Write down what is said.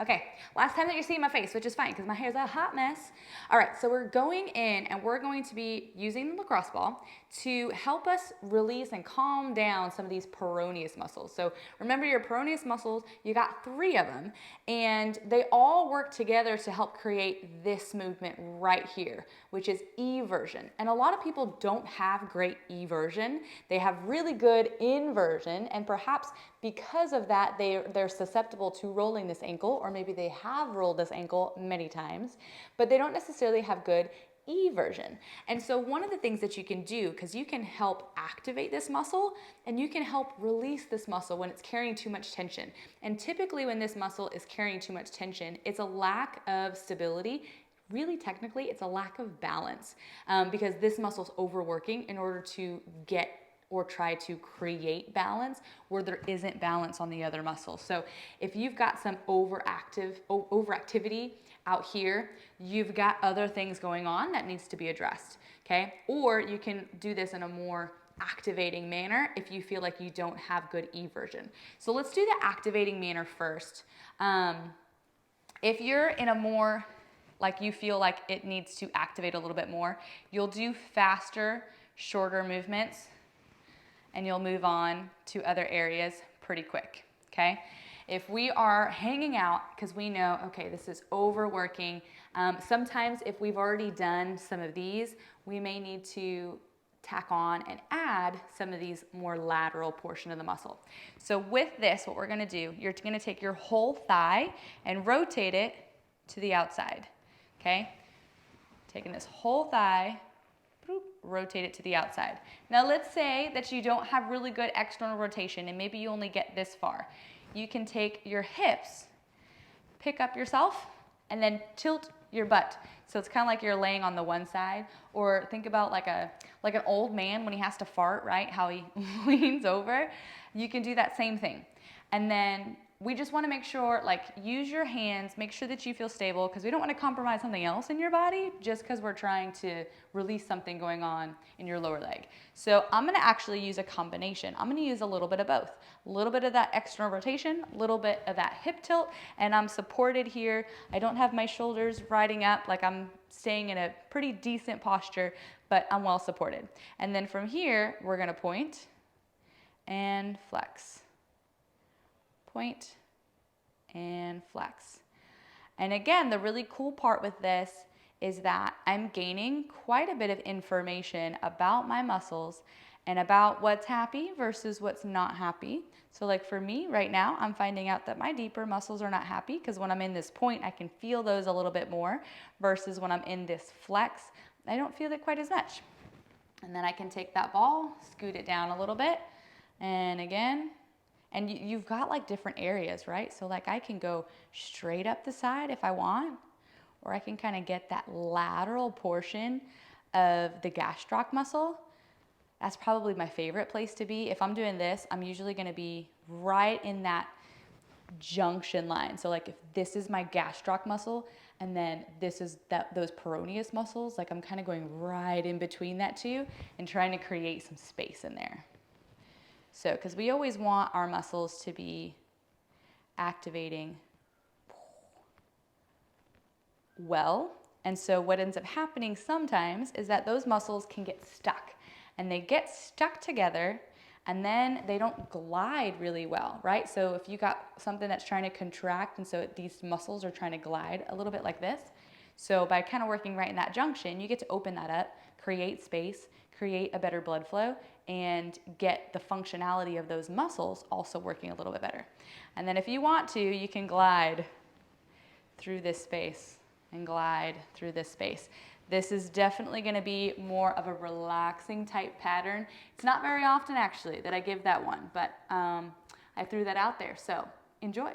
Okay, last time that you're seeing my face, which is fine because my hair's a hot mess. All right, so we're going in and we're going to be using the lacrosse ball to help us release and calm down some of these peroneus muscles. So remember your peroneus muscles, you got 3 of them, and they all work together to help create this movement right here, which is eversion. And a lot of people don't have great eversion. They have really good inversion, and perhaps because of that, they're susceptible to rolling this ankle, or maybe they have rolled this ankle many times, but they don't necessarily have good eversion. And so one of the things that you can do, because you can help activate this muscle and you can help release this muscle when it's carrying too much tension. And typically when this muscle is carrying too much tension, it's a lack of stability. Really, technically, it's a lack of balance because this muscle's overworking in order to get or try to create balance where there isn't balance on the other muscles. So if you've got some overactivity out here, you've got other things going on that needs to be addressed, okay? Or you can do this in a more activating manner if you feel like you don't have good eversion. So let's do the activating manner first. If you're in a more, like you feel like it needs to activate a little bit more, you'll do faster, shorter movements, and you'll move on to other areas pretty quick, okay? If we are hanging out, because we know, okay, this is overworking, sometimes if we've already done some of these, we may need to tack on and add some of these more lateral portion of the muscle. So with this, what we're gonna do, you're gonna take your whole thigh and rotate it to the outside, okay? Taking this whole thigh, rotate it to the outside. Now let's say that you don't have really good external rotation and maybe you only get this far. You can take your hips, pick up yourself, and then tilt your butt. So it's kind of like you're laying on the one side, or think about like an old man when he has to fart, right? How he leans over. You can do that same thing. And then we just want to make sure, like, use your hands, make sure that you feel stable, because we don't want to compromise something else in your body just because we're trying to release something going on in your lower leg. So I'm going to actually use a combination. I'm going to use a little bit of both. A little bit of that external rotation, a little bit of that hip tilt, and I'm supported here. I don't have my shoulders riding up, like I'm staying in a pretty decent posture, but I'm well supported. And then from here, we're going to point and flex. Point and flex. And again, the really cool part with this is that I'm gaining quite a bit of information about my muscles and about what's happy versus what's not happy. So like for me right now, I'm finding out that my deeper muscles are not happy because when I'm in this point, I can feel those a little bit more versus when I'm in this flex, I don't feel it quite as much. And then I can take that ball, scoot it down a little bit, and again, and you've got like different areas, right? So like I can go straight up the side if I want, or I can kind of get that lateral portion of the gastroc muscle. That's probably my favorite place to be. If I'm doing this, I'm usually gonna be right in that junction line. So like if this is my gastroc muscle and then this is those peroneus muscles, like I'm kind of going right in between that two and trying to create some space in there. So, because we always want our muscles to be activating well. And so what ends up happening sometimes is that those muscles can get stuck. And they get stuck together and then they don't glide really well, right? So if you got something that's trying to contract and so these muscles are trying to glide a little bit like this. So by kind of working right in that junction, you get to open that up, create space, create a better blood flow, and get the functionality of those muscles also working a little bit better. And then if you want to, you can glide through this space and glide through this space. This is definitely going to be more of a relaxing type pattern. It's not very often actually that I give that one, but I threw that out there, so enjoy.